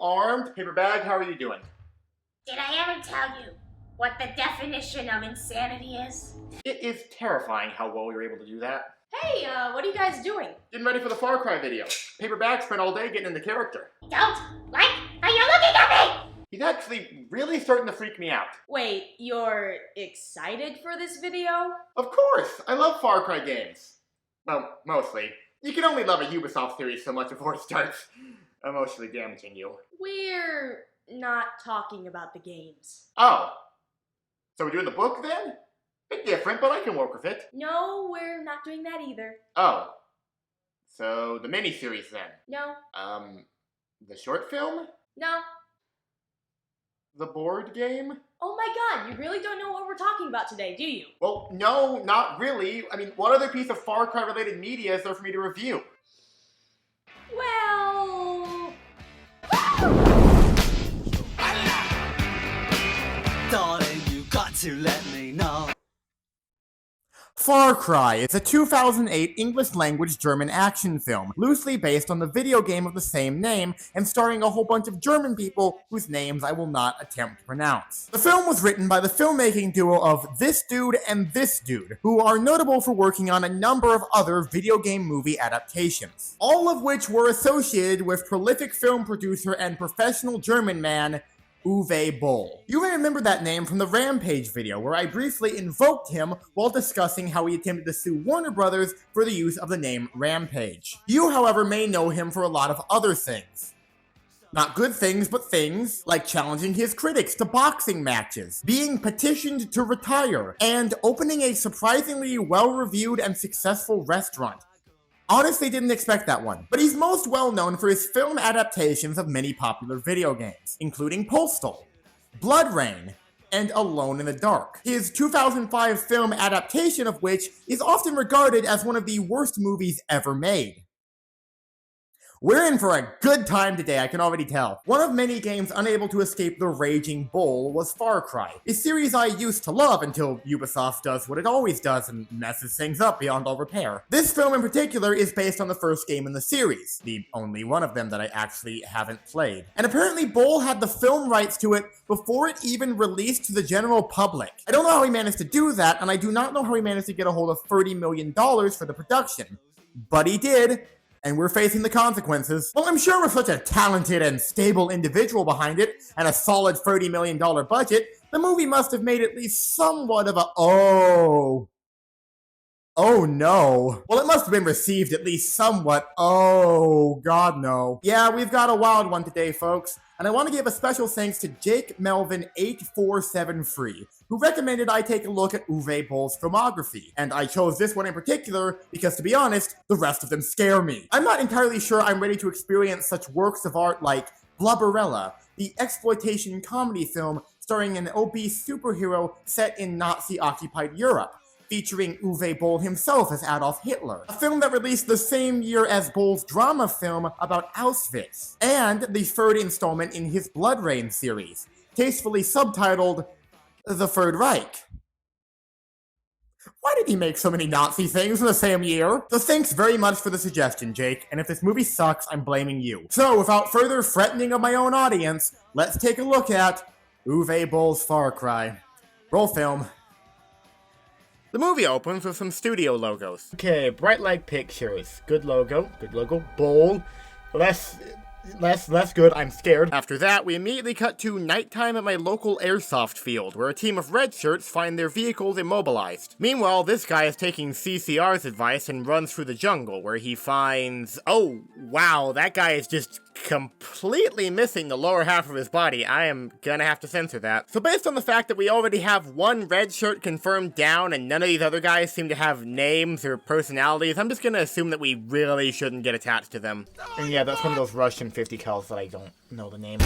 armed. Paper bag, how are you doing? Did I ever tell you what the definition of insanity is? It is terrifying how well we were able to do that. Hey, what are you guys doing? Getting ready for the Far Cry video. Paper bag spent all day getting into character. Don't like how you're looking at me! He's actually really starting to freak me out. Wait, you're excited for this video? Of course! I love Far Cry games. Well, mostly. You can only love a Ubisoft series so much before it starts emotionally damaging you. We're not talking about the games. Oh. So we're doing the book then? Bit different, but I can work with it. No, we're not doing that either. Oh. So the miniseries then? No. The short film? No. The board game? Oh my god, you really don't know what we're talking about today, do you? Well, no, not really. I mean, what other piece of Far Cry related media is there for me to review? Well... Darling, you got to let me know. Far Cry is a 2008 English-language German action film, loosely based on the video game of the same name, and starring a whole bunch of German people whose names I will not attempt to pronounce. The film was written by the filmmaking duo of This Dude and This Dude, who are notable for working on a number of other video game movie adaptations, all of which were associated with prolific film producer and professional German man, Uwe Boll. You may remember that name from the Rampage video, where I briefly invoked him while discussing how he attempted to sue Warner Brothers for the use of the name Rampage. You, however, may know him for a lot of other things. Not good things, but things like challenging his critics to boxing matches, being petitioned to retire, and opening a surprisingly well-reviewed and successful restaurant. Honestly didn't expect that one, but he's most well known for his film adaptations of many popular video games, including Postal, Blood Rain, and Alone in the Dark. His 2005 film adaptation of which is often regarded as one of the worst movies ever made. We're in for a good time today, I can already tell. One of many games unable to escape the raging Boll was Far Cry, a series I used to love until Ubisoft does what it always does and messes things up beyond all repair. This film in particular is based on the first game in the series, the only one of them that I actually haven't played. And apparently Boll had the film rights to it before it even released to the general public. I don't know how he managed to do that, and I do not know how he managed to get a hold of $30 million for the production. But he did. And we're facing the consequences. Well, I'm sure with such a talented and stable individual behind it, and a solid $30 million budget, the movie must have made at least somewhat of a oh no. Well, it must have been received at least somewhat oh god no. Yeah, we've got a wild one today, folks. And I want to give a special thanks to Jake Melvin 847free, who recommended I take a look at Uwe Boll's filmography. And I chose this one in particular because, to be honest, the rest of them scare me. I'm not entirely sure I'm ready to experience such works of art like Blubberella, the exploitation comedy film starring an obese superhero set in Nazi-occupied Europe, featuring Uwe Boll himself as Adolf Hitler, a film that released the same year as Boll's drama film about Auschwitz, and the third installment in his Blood Rain series, tastefully subtitled The Third Reich. Why did he make so many Nazi things in the same year? So thanks very much for the suggestion, Jake, and if this movie sucks, I'm blaming you. So without further threatening of my own audience, let's take a look at Uwe Boll's Far Cry. Roll film. The movie opens with some studio logos. Okay, Bright Light Pictures. Good logo. Bold. Less good. I'm scared. After that, we immediately cut to nighttime at my local airsoft field, where a team of red shirts find their vehicles immobilized. Meanwhile, this guy is taking CCR's advice and runs through the jungle, where he finds... Oh, wow, that guy is just completely missing the lower half of his body. I am gonna have to censor that. So based on the fact that we already have one red shirt confirmed down and none of these other guys seem to have names or personalities, I'm just gonna assume that we really shouldn't get attached to them. And yeah, that's one of those Russian 50 cals that I don't know the name.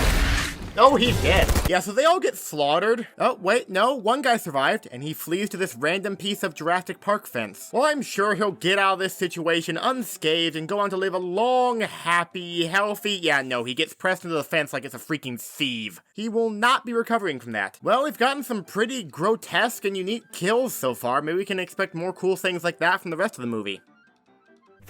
Oh, he's dead. Yeah, so they all get slaughtered. Oh, wait, no, one guy survived, and he flees to this random piece of Jurassic Park fence. Well, I'm sure he'll get out of this situation unscathed and go on to live a long, happy, healthy... Yeah, no, he gets pressed into the fence like it's a freaking sieve. He will not be recovering from that. Well, we've gotten some pretty grotesque and unique kills so far. Maybe we can expect more cool things like that from the rest of the movie.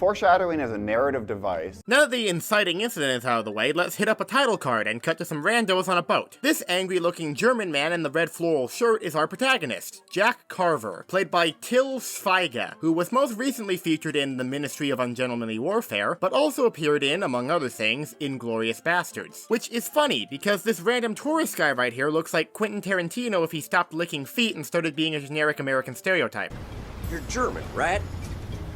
Foreshadowing is a narrative device. Now that the inciting incident is out of the way, let's hit up a title card and cut to some randos on a boat. This angry-looking German man in the red floral shirt is our protagonist, Jack Carver, played by Till Schweiger, who was most recently featured in The Ministry of Ungentlemanly Warfare, but also appeared in, among other things, Inglourious Bastards. Which is funny, because this random tourist guy right here looks like Quentin Tarantino if he stopped licking feet and started being a generic American stereotype. You're German, right?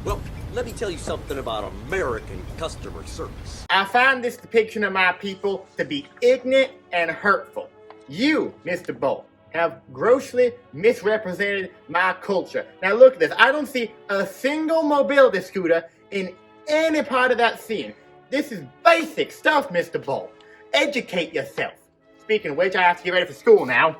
Well, let me tell you something about American customer service. I find this depiction of my people to be ignorant and hurtful. You, Mr. Bolt, have grossly misrepresented my culture. Now look at this. I don't see a single mobility scooter in any part of that scene. This is basic stuff, Mr. Bolt. Educate yourself. Speaking of which, I have to get ready for school now.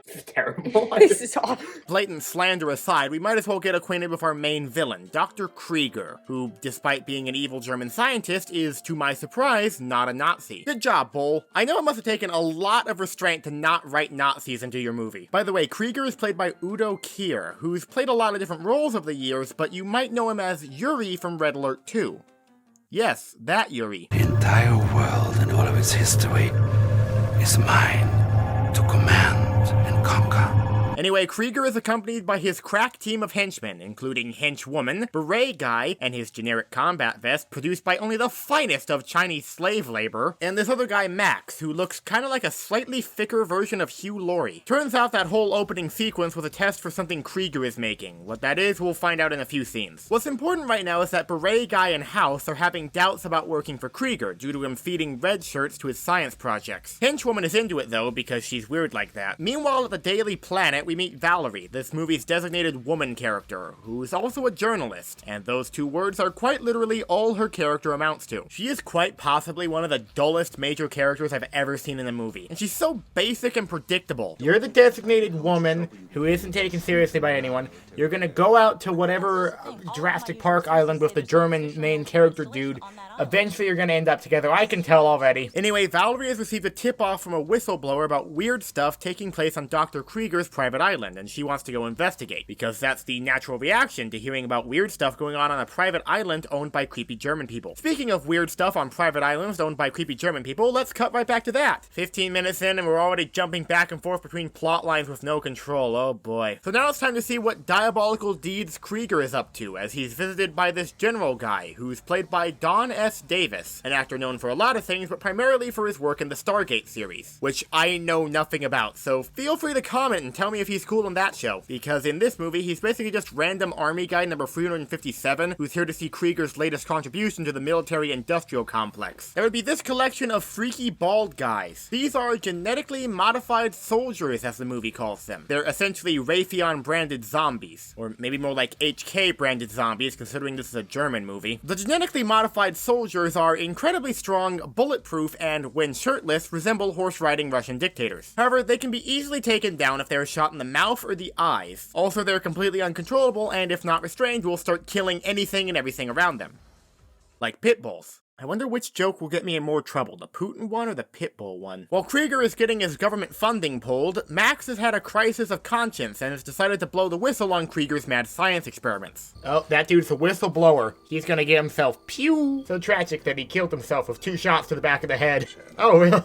This is terrible. This is awful. Blatant slander aside, we might as well get acquainted with our main villain, Dr. Krieger, who, despite being an evil German scientist, is, to my surprise, not a Nazi. Good job, Bull. I know it must have taken a lot of restraint to not write Nazis into your movie. By the way, Krieger is played by Udo Kier, who's played a lot of different roles over the years, but you might know him as Yuri from Red Alert 2. Yes, that Yuri. The entire world and all of its history is mine to command and conquer. Anyway, Krieger is accompanied by his crack team of henchmen, including Henchwoman, Beret Guy, and his generic combat vest produced by only the finest of Chinese slave labor, and this other guy Max, who looks kinda like a slightly thicker version of Hugh Laurie. Turns out that whole opening sequence was a test for something Krieger is making. What that is, we'll find out in a few scenes. What's important right now is that Beret Guy and House are having doubts about working for Krieger, due to him feeding red shirts to his science projects. Henchwoman is into it though, because she's weird like that. Meanwhile, at the Daily Planet, we meet Valerie, this movie's designated woman character, who's also a journalist, and those two words are quite literally all her character amounts to. She is quite possibly one of the dullest major characters I've ever seen in a movie, and she's so basic and predictable. You're the designated woman who isn't taken seriously by anyone. You're gonna go out to whatever Jurassic Park island with the German main character dude. Eventually you're gonna end up together, I can tell already. Anyway, Valerie has received a tip-off from a whistleblower about weird stuff taking place on Dr. Krieger's private island, and she wants to go investigate, because that's the natural reaction to hearing about weird stuff going on a private island owned by creepy German people. Speaking of weird stuff on private islands owned by creepy German people, let's cut right back to that. 15 minutes in and we're already jumping back and forth between plot lines with no control, oh boy. So now it's time to see what diabolical deeds Krieger is up to, as he's visited by this general guy, who's played by Don S. Davis, an actor known for a lot of things, but primarily for his work in the Stargate series, which I know nothing about, so feel free to comment and tell me if he's cool in that show, because in this movie, he's basically just random army guy number 357, who's here to see Krieger's latest contribution to the military-industrial complex. There would be this collection of freaky bald guys. These are genetically modified soldiers, as the movie calls them. They're essentially Raytheon-branded zombies, or maybe more like HK-branded zombies, considering this is a German movie. The genetically modified soldiers are incredibly strong, bulletproof, and, when shirtless, resemble horse-riding Russian dictators. However, they can be easily taken down if they are shot in the mouth or the eyes. Also, they're completely uncontrollable, and if not restrained, will start killing anything and everything around them. Like pit bulls. I wonder which joke will get me in more trouble, the Putin one or the Pitbull one. While Krieger is getting his government funding pulled, Max has had a crisis of conscience and has decided to blow the whistle on Krieger's mad science experiments. Oh, that dude's a whistleblower. He's gonna get himself pew! So tragic that he killed himself with 2 shots to the back of the head. Oh, really?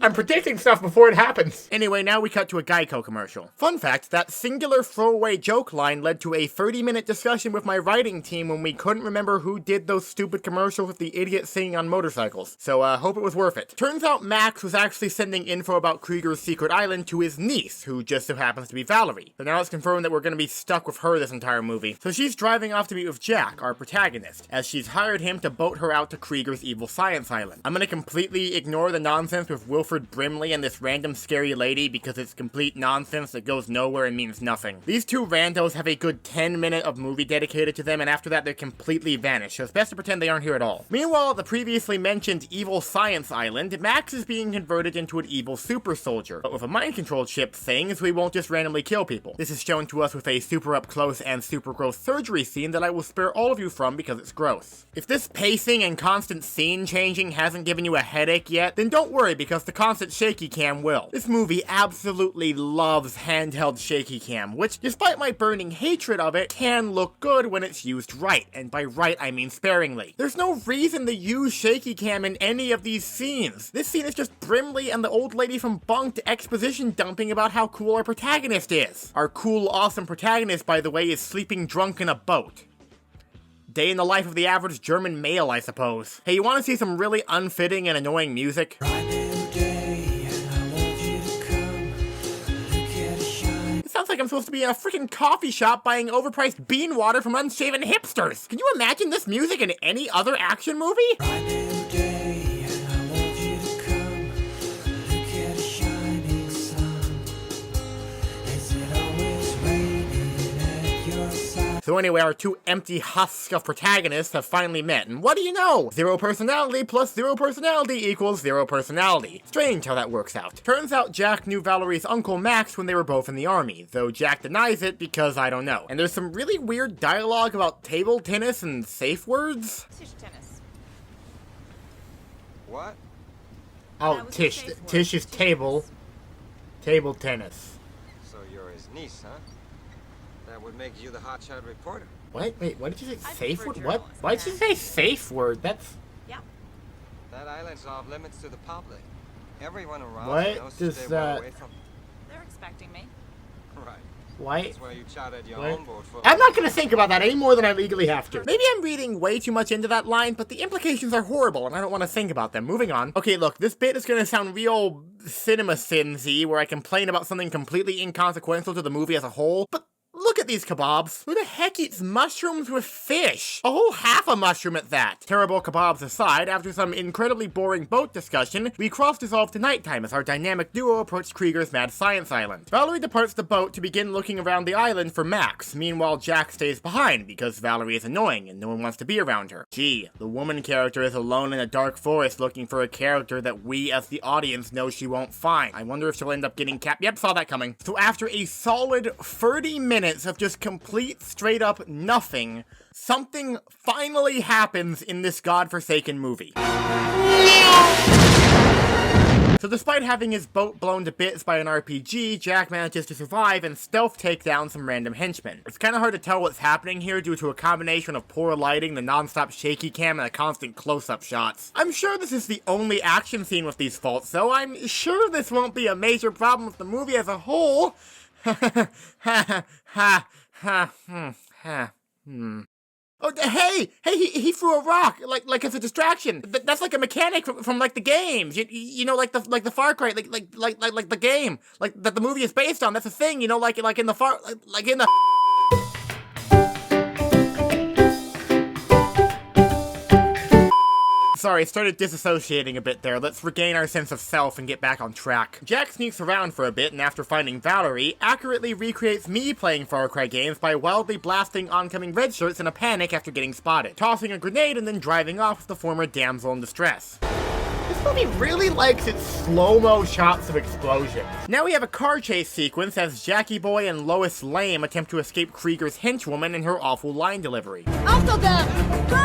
I'm predicting stuff before it happens. Anyway, now we cut to a Geico commercial. Fun fact, that singular throwaway joke line led to a 30-minute discussion with my writing team when we couldn't remember who did those stupid commercials with the idiot singing on motorcycles. So, hope it was worth it. Turns out Max was actually sending info about Krieger's secret island to his niece, who just so happens to be Valerie. So now it's confirmed that we're gonna be stuck with her this entire movie. So she's driving off to meet with Jack, our protagonist, as she's hired him to boat her out to Krieger's evil science island. I'm gonna completely ignore the nonsense with Wilford Brimley and this random scary lady because it's complete nonsense that goes nowhere and means nothing. These two randos have a good 10-minute of movie dedicated to them, and after that they're completely vanished, so it's best to pretend they aren't here at all. Meanwhile, at the previously mentioned evil science island, Max is being converted into an evil super soldier, but with a mind-controlled chip thing, so he won't just randomly kill people. This is shown to us with a super up-close and super gross surgery scene that I will spare all of you from because it's gross. If this pacing and constant scene changing hasn't given you a headache yet, then don't worry, because the constant shaky cam will. This movie absolutely loves handheld shaky cam, which, despite my burning hatred of it, can look good when it's used right, and by right I mean sparingly. There's no reason to use shaky cam in any of these scenes. This scene is just Brimley and the old lady from Bunked exposition dumping about how cool our protagonist is. Our cool, awesome protagonist, by the way, is sleeping drunk in a boat. Day in the life of the average German male, I suppose. Hey, you want to see some really unfitting and annoying music? It sounds like I'm supposed to be in a freaking coffee shop buying overpriced bean water from unshaven hipsters. Can you imagine this music in any other action movie? So anyway, our two empty husks of protagonists have finally met, and what do you know? 0 personality plus 0 personality equals 0 personality. Strange how that works out. Turns out Jack knew Valerie's uncle Max when they were both in the army, though Jack denies it because I don't know. And there's some really weird dialogue about table tennis and safe words. Tisch tennis. What? Oh, Tisch. Tisch is table. Table tennis. So you're his niece, huh? That would make you the hotshot reporter. What? Wait, what did you say? I Safe prefer word? What? journalist, Why did you say safe word? That's... Yeah. That island's off limits to the public. Everyone around What knows to does stay that- well away from. They're expecting me. Right. Why? That's why you chartered your What? own boat for. I'm not gonna think about that any more than I legally have to. Maybe I'm reading way too much into that line, but the implications are horrible and I don't want to think about them. Moving on. Okay, look, this bit is gonna sound real cinema sin-y, where I complain about something completely inconsequential to the movie as a whole, but look at these kebabs. Who the heck eats mushrooms with fish? A whole half a mushroom at that. Terrible kebabs aside, after some incredibly boring boat discussion, we cross-dissolve to nighttime as our dynamic duo approach Krieger's Mad Science Island. Valerie departs the boat to begin looking around the island for Max. Meanwhile, Jack stays behind because Valerie is annoying and no one wants to be around her. Gee, the woman character is alone in a dark forest looking for a character that we as the audience know she won't find. I wonder if she'll end up getting Yep, saw that coming. So after a solid 30 minutes of just complete, straight up nothing, something finally happens in this godforsaken movie. So despite having his boat blown to bits by an RPG, Jack manages to survive and stealth take down some random henchmen. It's kinda hard to tell what's happening here due to a combination of poor lighting, the non-stop shaky cam, and the constant close-up shots. I'm sure this is the only action scene with these faults, though I'm sure this won't be a major problem with the movie as a whole. Oh, hey, he threw a rock, like as a distraction. That's like a mechanic from like the games. You know, like the Far Cry, like the game, like that the movie is based on. That's a thing, you know, like in the Sorry, started disassociating a bit there. Let's regain our sense of self and get back on track. Jack sneaks around for a bit and after finding Valerie, accurately recreates me playing Far Cry games by wildly blasting oncoming red shirts in a panic after getting spotted, tossing a grenade and then driving off with the former damsel in distress. This movie really likes its slow-mo shots of explosions. Now we have a car chase sequence as Jackie Boy and Lois Lame attempt to escape Krieger's henchwoman and her awful line delivery. After them! Go!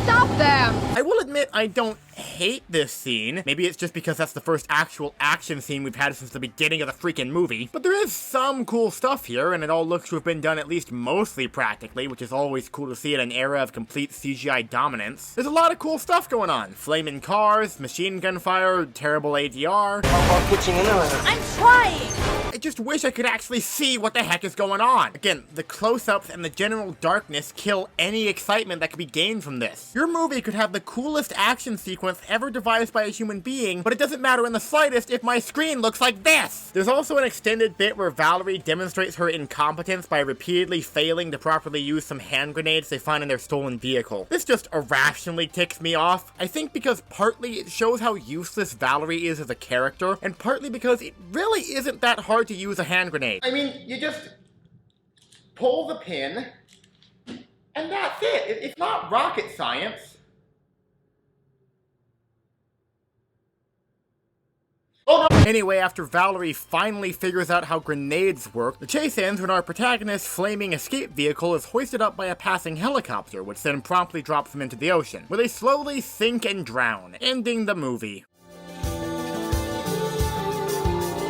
Stop them! I will admit I don't hate this scene. Maybe it's just because that's the first actual action scene we've had since the beginning of the freaking movie. But there is some cool stuff here, and it all looks to have been done at least mostly practically, which is always cool to see in an era of complete CGI dominance. There's a lot of cool stuff going on. Flaming cars, machine gun fire, terrible ADR. I'm trying! I just wish I could actually see what the heck is going on. Again, the close-ups and the general darkness kill any excitement that could be gained from this. Your movie could have the coolest action sequence ever devised by a human being, but it doesn't matter in the slightest if my screen looks like this! There's also an extended bit where Valerie demonstrates her incompetence by repeatedly failing to properly use some hand grenades they find in their stolen vehicle. This just irrationally ticks me off. I think because partly it shows how useless Valerie is as a character, and partly because it really isn't that hard to use a hand grenade. I mean, you just pull the pin, and that's it. It's not rocket science. Anyway, after Valerie finally figures out how grenades work, the chase ends when our protagonist's flaming escape vehicle is hoisted up by a passing helicopter, which then promptly drops them into the ocean, where they slowly sink and drown, ending the movie.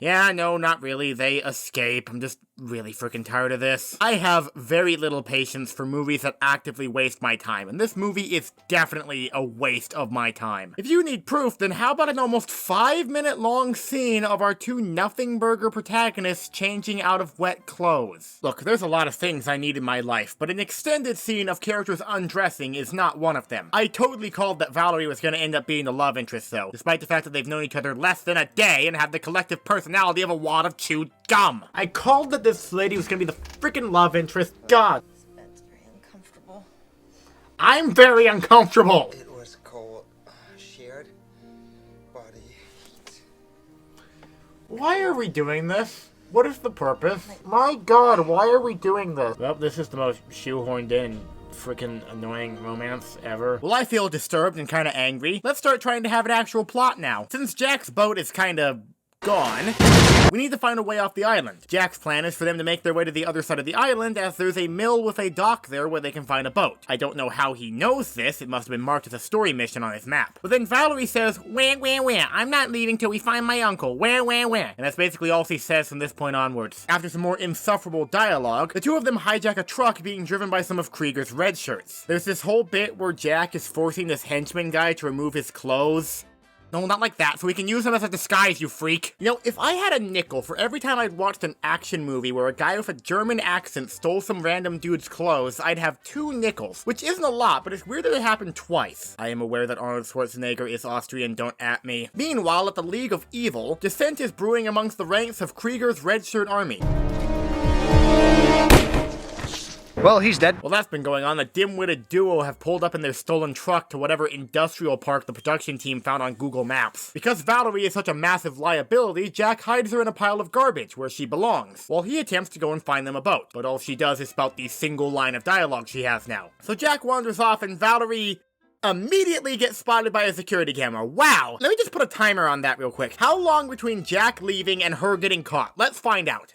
Yeah, no, not really. They escape. I'm just really freaking tired of this. I have very little patience for movies that actively waste my time, and this movie is definitely a waste of my time. If you need proof, then how about an almost 5-minute long scene of our two nothing burger protagonists changing out of wet clothes? Look, there's a lot of things I need in my life, but an extended scene of characters undressing is not one of them. I totally called that Valerie was going to end up being the love interest though, despite the fact that they've known each other less than a day and have the collective personality of a wad of chewed gum. I called that this lady was gonna be the freaking love interest. God. This bed's very uncomfortable. I'm very uncomfortable. It was cold. Shared body heat. Why are we doing this? What is the purpose? My God, why are we doing this? Well, this is the most shoehorned in freaking annoying romance ever. Well, I feel disturbed and kind of angry. Let's start trying to have an actual plot now. Since Jack's boat is kind of gone, we need to find a way off the island. Jack's plan is for them to make their way to the other side of the island, as there's a mill with a dock there where they can find a boat. I don't know how he knows this, it must have been marked as a story mission on his map. But then Valerie says, wah, wah, wah, I'm not leaving till we find my uncle, wah, wah, wah. And that's basically all she says from this point onwards. After some more insufferable dialogue, the two of them hijack a truck being driven by some of Krieger's red shirts. There's this whole bit where Jack is forcing this henchman guy to remove his clothes. No, not like that, so we can use them as a disguise, you freak. You know, if I had a nickel for every time I'd watched an action movie where a guy with a German accent stole some random dude's clothes, I'd have 2 nickels. Which isn't a lot, but it's weird that it happened twice. I am aware that Arnold Schwarzenegger is Austrian, don't at me. Meanwhile, at the League of Evil, dissent is brewing amongst the ranks of Krieger's red shirt army. Well, he's dead. Well, that's been going on. The dim-witted duo have pulled up in their stolen truck to whatever industrial park the production team found on Google Maps. Because Valerie is such a massive liability, Jack hides her in a pile of garbage where she belongs, while he attempts to go and find them a boat. But all she does is spout the single line of dialogue she has now. So Jack wanders off and Valerie immediately gets spotted by a security camera. Wow! Let me just put a timer on that real quick. How long between Jack leaving and her getting caught? Let's find out.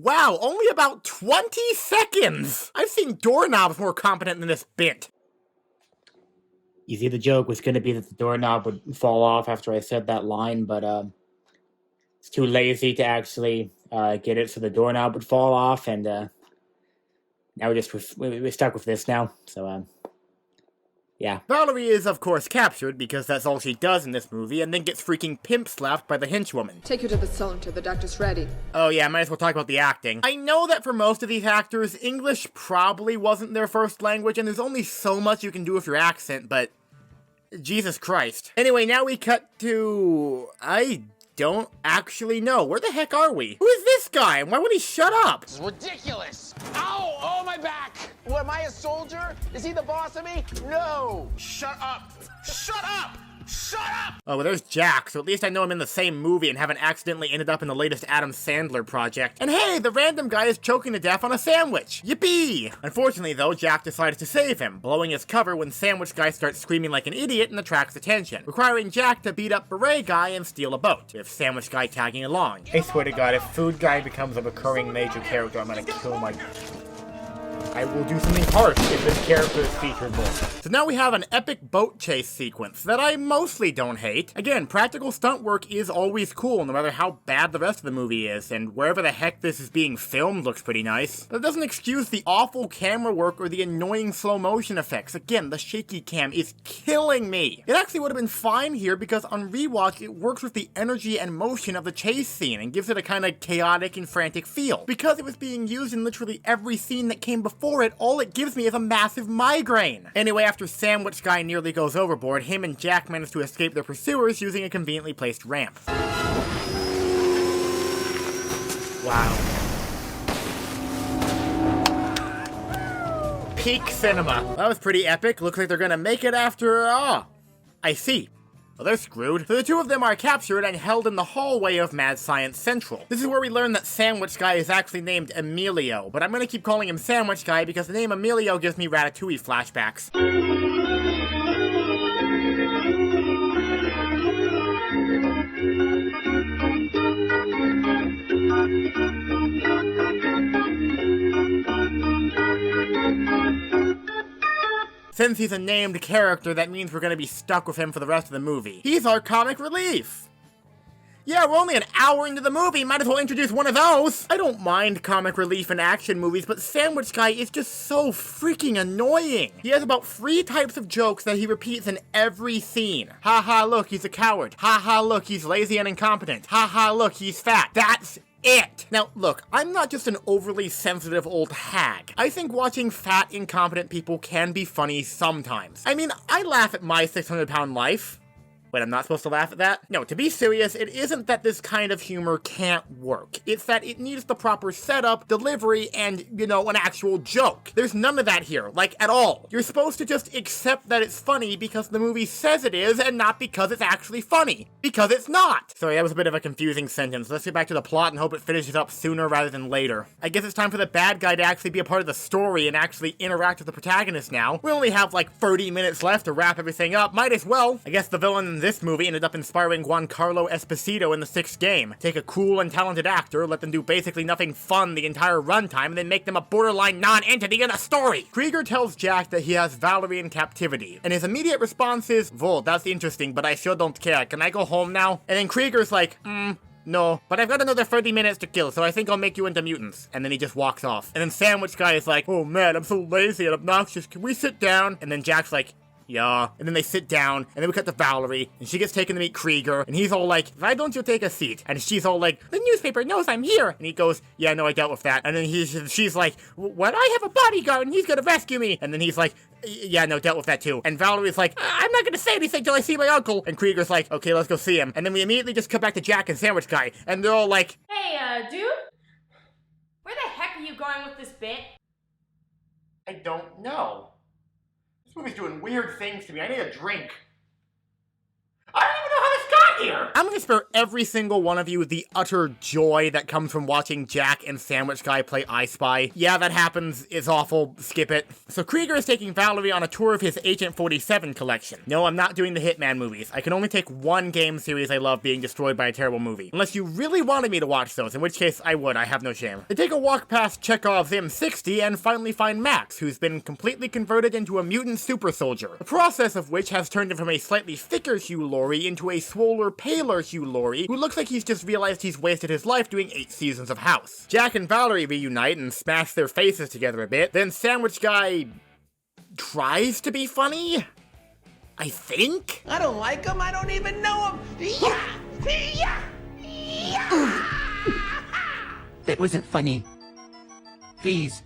Wow, only about 20 seconds! I've seen doorknobs more competent than this bit. You see, the joke was going to be that the doorknob would fall off after I said that line, but it's too lazy to actually get it so the doorknob would fall off, and now we're stuck with this now, so yeah. Valerie is, of course, captured, because that's all she does in this movie, and then gets freaking pimp-slapped by the henchwoman. Take her to the saunter, the doctor's ready. Oh yeah, might as well talk about the acting. I know that for most of these actors, English probably wasn't their first language, and there's only so much you can do with your accent, but Jesus Christ. Anyway, now we cut to... I don't actually know. Where the heck are we? Who is this guy? Why won't he shut up? This is ridiculous. Ow! Oh, my back! What, am I a soldier? Is he the boss of me? No! Shut up! Shut up! Shut up! Oh, well, there's Jack, so at least I know I'm in the same movie and haven't accidentally ended up in the latest Adam Sandler project. And hey, the random guy is choking to death on a sandwich! Yippee! Unfortunately, though, Jack decides to save him, blowing his cover when Sandwich Guy starts screaming like an idiot and attracts attention, requiring Jack to beat up Beret Guy and steal a boat, with Sandwich Guy tagging along. I swear to God, if Food Guy becomes a recurring major character, I'm gonna kill my... I will do something harsh if this character is featured more. So now we have an epic boat chase sequence that I mostly don't hate. Again, practical stunt work is always cool, no matter how bad the rest of the movie is, and wherever the heck this is being filmed looks pretty nice. But it doesn't excuse the awful camera work or the annoying slow motion effects. Again, the shaky cam is killing me. It actually would have been fine here because on rewatch it works with the energy and motion of the chase scene and gives it a kind of chaotic and frantic feel. Because it was being used in literally every scene that came before it, all it gives me is a massive migraine. Anyway, after Sandwich Guy nearly goes overboard, him and Jack manage to escape their pursuers using a conveniently placed ramp. Wow. Peak cinema. That was pretty epic. Looks like they're gonna make it after... I see. Well, they're screwed. So the two of them are captured and held in the hallway of Mad Science Central. This is where we learn that Sandwich Guy is actually named Emilio, but I'm gonna keep calling him Sandwich Guy because the name Emilio gives me Ratatouille flashbacks. Since he's a named character, that means we're gonna be stuck with him for the rest of the movie. He's our comic relief! Yeah, we're only an hour into the movie, might as well introduce one of those! I don't mind comic relief in action movies, but Sandwich Guy is just so freaking annoying! He has about 3 types of jokes that he repeats in every scene. Haha, look, he's a coward. Haha, look, he's lazy and incompetent. Haha, look, he's fat. That's it! Now, look, I'm not just an overly sensitive old hag. I think watching fat, incompetent people can be funny sometimes. I mean, I laugh at my 600-pound life. Wait, I'm not supposed to laugh at that? No, to be serious, it isn't that this kind of humor can't work. It's that it needs the proper setup, delivery, and, you know, an actual joke. There's none of that here, like, at all. You're supposed to just accept that it's funny because the movie says it is, and not because it's actually funny. Because it's not! Sorry, that was a bit of a confusing sentence. Let's get back to the plot and hope it finishes up sooner rather than later. I guess it's time for the bad guy to actually be a part of the story and actually interact with the protagonist now. We only have, like, 30 minutes left to wrap everything up. Might as well. I guess the villain in this movie ended up inspiring Giancarlo Esposito in the 6th game. Take a cool and talented actor, let them do basically nothing fun the entire runtime, and then make them a borderline non-entity in the story! Krieger tells Jack that he has Valerie in captivity, and his immediate response is, "Well, that's interesting, but I sure don't care. Can I go home now?" And then Krieger's like, no, but I've got another 30 minutes to kill, so I think I'll make you into mutants. And then he just walks off. And then Sandwich Guy is like, "Oh man, I'm so lazy and obnoxious. Can we sit down?" And then Jack's like, "Yeah." And then they sit down, and then we cut to Valerie, and she gets taken to meet Krieger, and he's all like, "Why don't you take a seat?" And she's all like, "The newspaper knows I'm here." And he goes, "Yeah, no, I dealt with that." And then she's like, "What? I have a bodyguard, and he's gonna rescue me." And then he's like, "Yeah, no, dealt with that too." And Valerie's like, "I'm not gonna say anything till I see my uncle." And Krieger's like, "Okay, let's go see him." And then we immediately just cut back to Jack and Sandwich Guy, and they're all like, Hey, dude? Where the heck are you going with this bit? "I don't know. This movie's doing weird things to me. I need a drink. I don't even know how this got here!" I'm gonna spare every single one of you the utter joy that comes from watching Jack and Sandwich Guy play I Spy. Yeah, that happens. It's awful. Skip it. So Krieger is taking Valerie on a tour of his Agent 47 collection. No, I'm not doing the Hitman movies. I can only take one game series I love being destroyed by a terrible movie. Unless you really wanted me to watch those, in which case I would. I have no shame. They take a walk past Chekhov's M60 and finally find Max, who's been completely converted into a mutant super soldier. The process of which has turned him from a slightly thicker Hugh Laurie into a swoller, paler Hugh Laurie, who looks like he's just realized he's wasted his life doing 8 seasons of House. Jack and Valerie reunite and smash their faces together a bit, then Sandwich Guy tries to be funny? I think? I don't like him. I don't even know him. Yeah! Yeah! Yeah! That wasn't funny. Please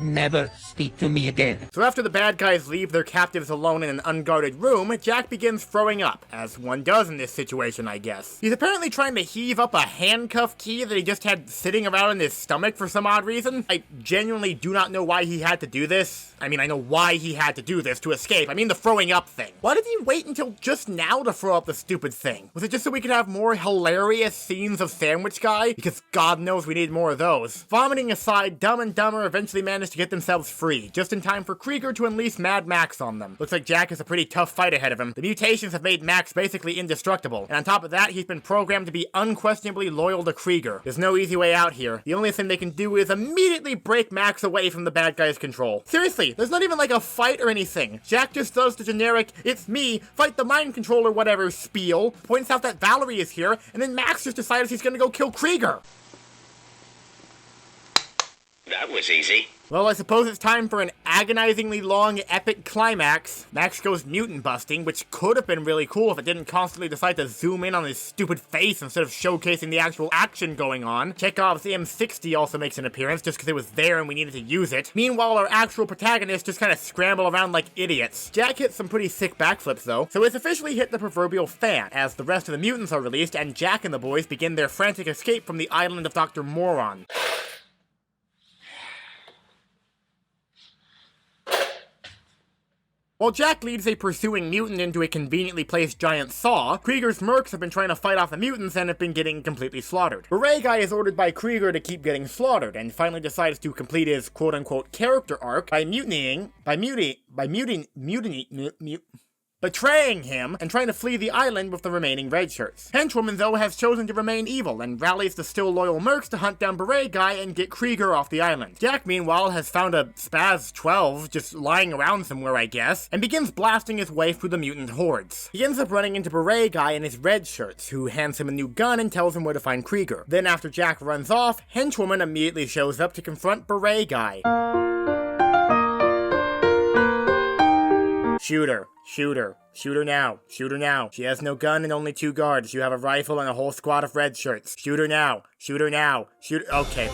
never speak to me again. So after the bad guys leave their captives alone in an unguarded room, Jack begins throwing up, as one does in this situation, I guess. He's apparently trying to heave up a handcuff key that he just had sitting around in his stomach for some odd reason. I genuinely do not know why he had to do this. I mean, I know why he had to do this, to escape. I mean the throwing up thing. Why did he wait until just now to throw up the stupid thing? Was it just so we could have more hilarious scenes of Sandwich Guy? Because God knows we need more of those. Vomiting aside, Dumb and Dumber eventually managed to get themselves free, just in time for Krieger to unleash Mad Max on them. Looks like Jack has a pretty tough fight ahead of him. The mutations have made Max basically indestructible, and on top of that, he's been programmed to be unquestionably loyal to Krieger. There's no easy way out here. The only thing they can do is immediately break Max away from the bad guy's control. Seriously, there's not even like a fight or anything. Jack just does the generic, "It's me, fight the mind controller whatever" spiel, points out that Valerie is here, and then Max just decides he's gonna go kill Krieger. That was easy. Well, I suppose it's time for an agonizingly long, epic climax. Max goes mutant busting, which could have been really cool if it didn't constantly decide to zoom in on his stupid face instead of showcasing the actual action going on. Chekhov's M60 also makes an appearance just because it was there and we needed to use it. Meanwhile, our actual protagonists just kind of scramble around like idiots. Jack hits some pretty sick backflips though, so it's officially hit the proverbial fan, as the rest of the mutants are released and Jack and the boys begin their frantic escape from the island of Dr. Moron. While Jack leads a pursuing mutant into a conveniently placed giant saw, Krieger's mercs have been trying to fight off the mutants and have been getting completely slaughtered. Beret Guy is ordered by Krieger to keep getting slaughtered, and finally decides to complete his quote-unquote character arc by mutinying betraying him and trying to flee the island with the remaining red shirts. Henchwoman, though, has chosen to remain evil and rallies the still loyal mercs to hunt down Beret Guy and get Krieger off the island. Jack, meanwhile, has found a Spaz 12 just lying around somewhere, I guess, and begins blasting his way through the mutant hordes. He ends up running into Beret Guy and his red shirts, who hands him a new gun and tells him where to find Krieger. Then after Jack runs off, Henchwoman immediately shows up to confront Beret Guy. Shoot her. Shoot her. Shoot her now. Shoot her now. She has no gun and only 2 guards. You have a rifle and a whole squad of red shirts. Shoot her now. Shoot her now. Shoot her. Okay.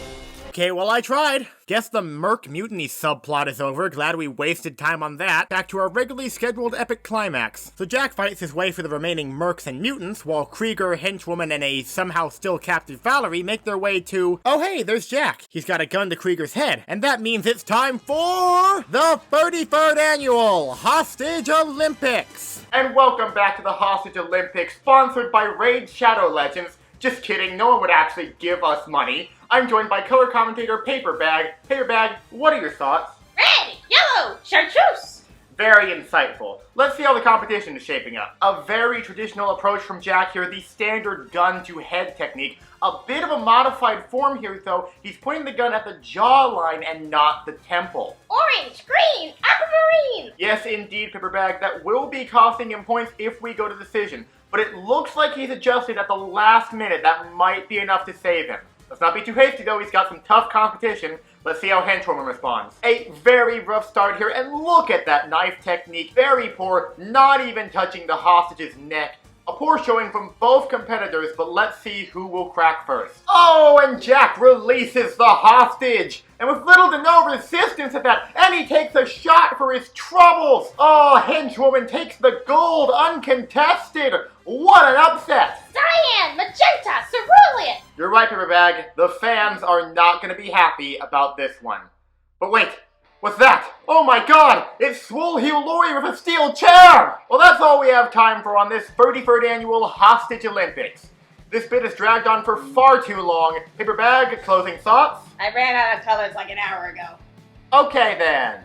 Okay, well, I tried. Guess the Merc Mutiny subplot is over. Glad we wasted time on that. Back to our regularly scheduled epic climax. So Jack fights his way through the remaining Mercs and mutants, while Krieger, Henchwoman, and a somehow still captive Valerie make their way to... Oh hey, there's Jack. He's got a gun to Krieger's head. And that means it's time for... the 33rd Annual Hostage Olympics! And welcome back to the Hostage Olympics, sponsored by Raid Shadow Legends. Just kidding, no one would actually give us money. I'm joined by color commentator Paperbag. Paperbag, what are your thoughts? Red, yellow, chartreuse. Very insightful. Let's see how the competition is shaping up. A very traditional approach from Jack here, the standard gun-to-head technique. A bit of a modified form here, though. He's pointing the gun at the jawline and not the temple. Orange, green, aquamarine. Yes, indeed, Paperbag. That will be costing him points if we go to decision. But it looks like he's adjusted at the last minute. That might be enough to save him. Let's not be too hasty, though. He's got some tough competition. Let's see how Henchwoman responds. A very rough start here, and look at that knife technique. Very poor, not even touching the hostage's neck. A poor showing from both competitors, but let's see who will crack first. Oh, and Jack releases the hostage! And with little to no resistance at that, and he takes a shot for his troubles! Oh, Henchwoman takes the gold uncontested! What an upset! Cyan, magenta, cerulean. You're right, Paperbag. The fans are not going to be happy about this one. But wait, what's that? Oh my god! It's Swole Heel Lori with a steel chair! Well, that's all we have time for on this 33rd Annual Hostage Olympics. This bit has dragged on for far too long. Paperbag, closing thoughts? I ran out of colors like an hour ago. Okay then.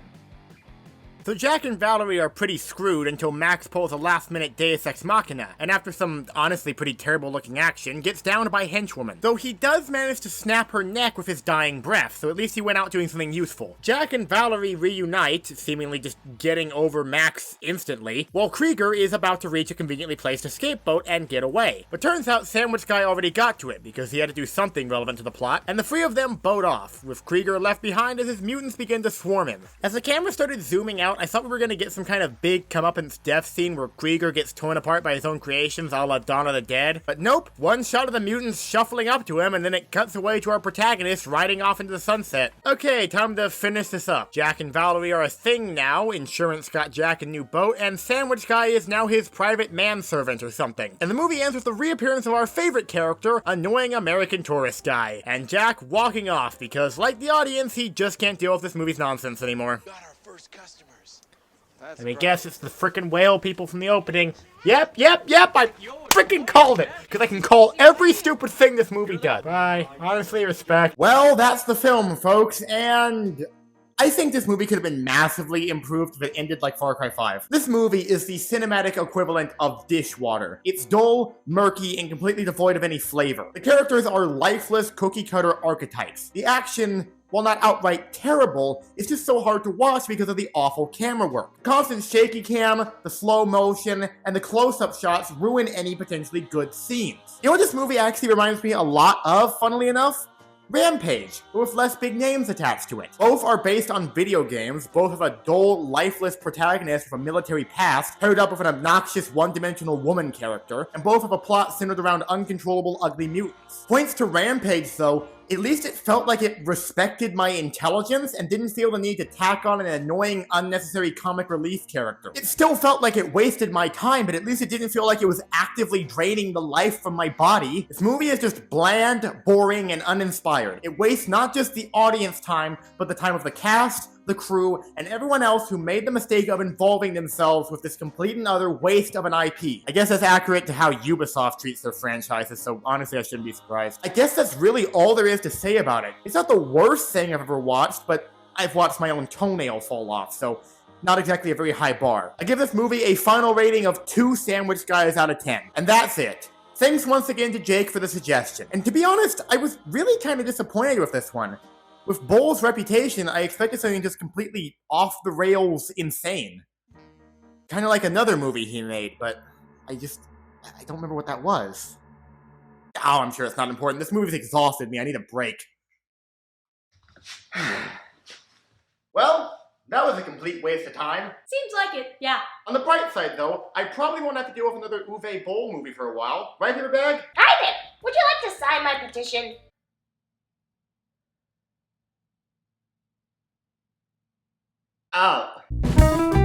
So Jack and Valerie are pretty screwed until Max pulls a last-minute Deus Ex Machina, and after some honestly pretty terrible-looking action, gets downed by Henchwoman. Though he does manage to snap her neck with his dying breath, so at least he went out doing something useful. Jack and Valerie reunite, seemingly just getting over Max instantly, while Krieger is about to reach a conveniently placed escape boat and get away. But turns out Sandwich Guy already got to it, because he had to do something relevant to the plot, and the three of them boat off, with Krieger left behind as his mutants begin to swarm him. As the camera started zooming out, I thought we were going to get some kind of big comeuppance death scene where Krieger gets torn apart by his own creations a la Dawn of the Dead. But nope, one shot of the mutants shuffling up to him and then it cuts away to our protagonist riding off into the sunset. Okay, time to finish this up. Jack and Valerie are a thing now, Insurance got Jack a new boat, and Sandwich Guy is now his private manservant or something. And the movie ends with the reappearance of our favorite character, annoying American tourist guy, and Jack walking off because, like the audience, he just can't deal with this movie's nonsense anymore. Got our first customers. I mean, guess it's the frickin' whale people from the opening. Yep, I frickin' called it! Because I can call every stupid thing this movie does. Bye. Honestly, respect. Well, that's the film, folks, and... I think this movie could have been massively improved if it ended like Far Cry 5. This movie is the cinematic equivalent of dishwater. It's dull, murky, and completely devoid of any flavor. The characters are lifeless, cookie-cutter archetypes. The action, while not outright terrible, it's just so hard to watch because of the awful camera work. Constant shaky cam, the slow motion, and the close-up shots ruin any potentially good scenes. You know what this movie actually reminds me a lot of, funnily enough? Rampage, but with less big names attached to it. Both are based on video games, both have a dull, lifeless protagonist with a military past, paired up with an obnoxious, one-dimensional woman character, and both have a plot centered around uncontrollable, ugly mutants. Points to Rampage, though, at least it felt like it respected my intelligence and didn't feel the need to tack on an annoying, unnecessary comic relief character. It still felt like it wasted my time, but at least it didn't feel like it was actively draining the life from my body. This movie is just bland, boring, and uninspired. It wastes not just the audience time, but the time of the cast, the crew, and everyone else who made the mistake of involving themselves with this complete and utter waste of an IP. I guess that's accurate to how Ubisoft treats their franchises, so honestly I shouldn't be surprised. I guess that's really all there is to say about it. It's not the worst thing I've ever watched, but I've watched my own toenail fall off, so not exactly a very high bar. I give this movie a final rating of 2 sandwich guys out of 10. And that's it. Thanks once again to Jake for the suggestion. And to be honest, I was really kind of disappointed with this one. With Bull's reputation, I expected something just completely off-the-rails insane. Kind of like another movie he made, but I don't remember what that was. Oh, I'm sure it's not important. This movie's exhausted me. I need a break. Well, that was a complete waste of time. Seems like it, yeah. On the bright side, though, I probably won't have to deal with another Uwe Boll movie for a while. Right, Bag? Ivan, would you like to sign my petition? Oh.